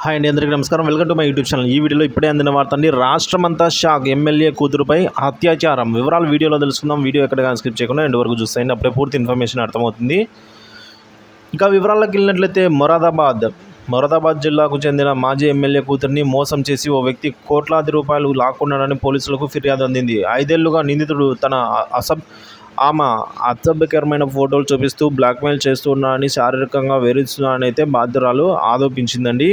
Hi అండి, అందరికీ నమస్కారం. Welcome to my YouTube channel. ఈ వీడియోలో ఇప్పుడే అందిన వార్త అండి. రాష్ట్రమంతా షాక్, ఎమ్మెల్యే కూతురుపై అత్యాచారం. వివరాలు వీడియోలో తెలుసుకుందాం. వీడియో ఎక్కడగా స్కిప్ చేయకుండా ఎండ్ వరకు చూస్తాయండి, అప్పుడే పూర్తి ఇన్ఫర్మేషన్ అర్థమవుతుంది. ఇంకా వివరాల్లోకి వెళ్ళినట్లయితే మొరాదాబాద్ జిల్లాకు చెందిన మాజీ ఎమ్మెల్యే కూతురిని మోసం చేసి ఓ వ్యక్తి కోట్లాది రూపాయలు లాక్కున్నాడని పోలీసులకు ఫిర్యాదు అందింది. 5 ఏళ్లుగా నిందితుడు తన ఆమె అసభ్యకరమైన ఫోటోలు చూపిస్తూ బ్లాక్మెయిల్ చేస్తున్నాడని, శారీరకంగా వేధిస్తున్నాడని అయితే బాధితురాలు ఆరోపించిందండి.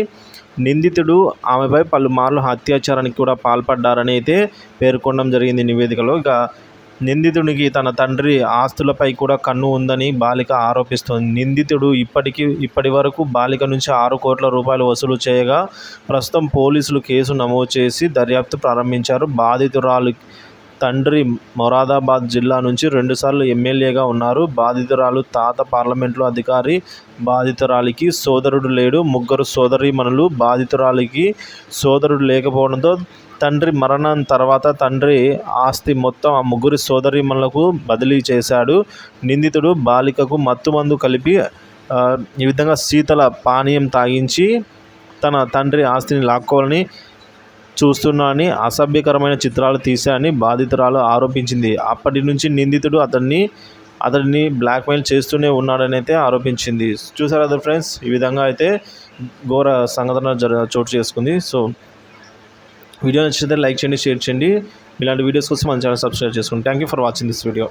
నిందితుడు ఆమెపై పలుమార్లు అత్యాచారానికి కూడా పాల్పడ్డారని అయితే పేర్కొనడం జరిగింది నివేదికలో. ఇక నిందితుడికి తన తండ్రి ఆస్తులపై కూడా కన్ను ఉందని బాలిక ఆరోపిస్తోంది. నిందితుడు ఇప్పటి వరకు బాలిక నుంచి 6 కోట్ల రూపాయలు వసూలు చేయగా ప్రస్తుతం పోలీసులు కేసు నమోదు చేసి దర్యాప్తు ప్రారంభించారు. బాధితురాలు తండ్రి మొరాదాబాద్ జిల్లా నుంచి 2 సార్లు ఎమ్మెల్యేగా ఉన్నారు. బాధితురాలు తాత పార్లమెంట్లో అధికారి. బాధితురాలికి సోదరుడు లేడు. 3 సోదరీమణులు. బాధితురాలికి సోదరుడు లేకపోవడంతో తండ్రి మరణం తర్వాత తండ్రి ఆస్తి మొత్తం ఆ 3 సోదరీమణులకు బదిలీ చేశాడు. నిందితుడు బాలికకు మత్తుమందు కలిపి ఈ విధంగా శీతల పానీయం తాగించి తన తండ్రి ఆస్తిని లాక్కోవాలని చూస్తున్నాడని, అసభ్యకరమైన చిత్రాలు తీశాడని బాధితురాలు ఆరోపించింది. అప్పటి నుంచి నిందితుడు అతడిని బ్లాక్మెయిల్ చేస్తూనే ఉన్నాడని అయితే ఆరోపించింది. చూసారు కదా ఫ్రెండ్స్, ఈ విధంగా అయితే ఘోర సంఘటన చోటు చేసుకుంది. సో వీడియో నచ్చితే లైక్ చేయండి, షేర్ చేయండి. ఇలాంటి వీడియోస్ కోసం మన ఛానల్ సబ్స్క్రైబ్ చేసుకోండి. Thank you for watching this video.